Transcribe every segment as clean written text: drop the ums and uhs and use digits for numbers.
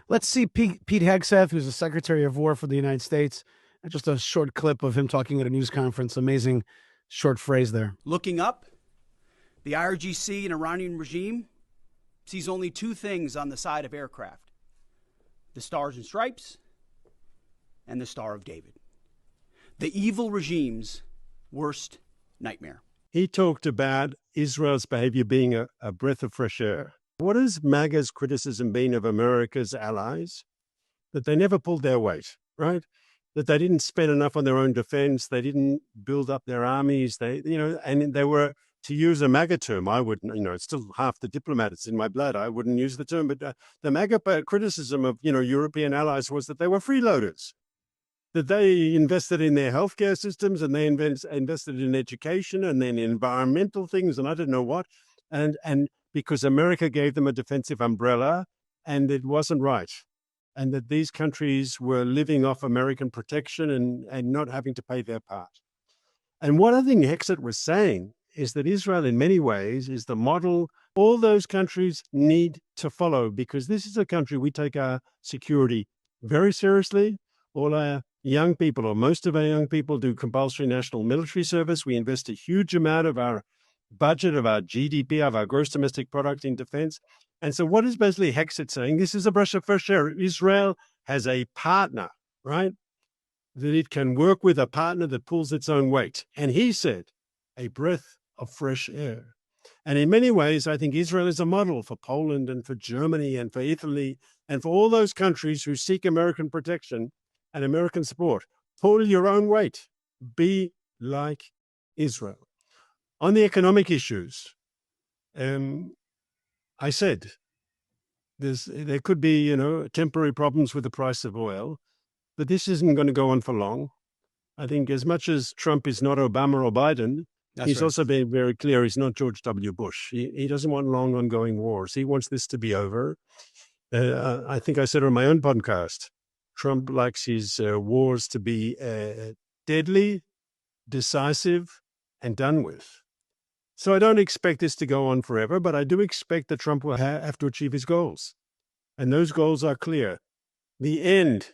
Let's see Pete Hegseth, who's the Secretary of War for the United States. Just a short clip of him talking at a news conference. Amazing short phrase there. Looking up, the IRGC and Iranian regime sees only two things on the side of aircraft: the Stars and Stripes and the Star of David. The evil regime's worst nightmare. He talked about Israel's behavior being a breath of fresh air. What has MAGA's criticism been of America's allies? That they never pulled their weight, right? That they didn't spend enough on their own defense. They didn't build up their armies. And they were, to use a MAGA term, I wouldn't, it's still half the diplomat, it's in my blood. I wouldn't use the term, but the MAGA criticism of, European allies was that they were freeloaders, that they invested in their healthcare systems and they invested in education and then environmental things and I don't know what. And because America gave them a defensive umbrella and it wasn't right. And that these countries were living off American protection and not having to pay their part. And what I think Hegseth was saying is that Israel in many ways is the model all those countries need to follow, because this is a country we take our security very seriously. All our young people, or most of our young people, do compulsory national military service. We invest a huge amount of our budget, of our GDP, of our gross domestic product in defense. And so what is basically Hegseth saying? This is a breath of fresh air. Israel has a partner, right? That it can work with, a partner that pulls its own weight. And he said, a breath of fresh air. And in many ways, I think Israel is a model for Poland and for Germany and for Italy and for all those countries who seek American protection and American support. Pull your own weight. Be like Israel. On the economic issues, I said there could be, temporary problems with the price of oil, but this isn't going to go on for long. I think as much as Trump is not Obama or Biden, he's also been very clear he's not George W. Bush. He doesn't want long ongoing wars. He wants this to be over. I think I said on my own podcast, Trump likes his wars to be deadly, decisive, and done with. So I don't expect this to go on forever, but I do expect that Trump will have to achieve his goals. And those goals are clear. The end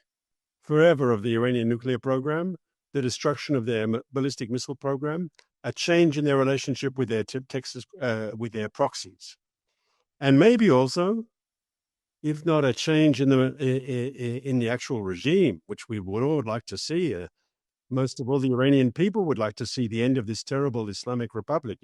forever of the Iranian nuclear program, the destruction of their ballistic missile program, a change in their relationship with their with their proxies. And maybe also, if not a change in the actual regime, which we would all like to see, most of all the Iranian people would like to see the end of this terrible Islamic Republic.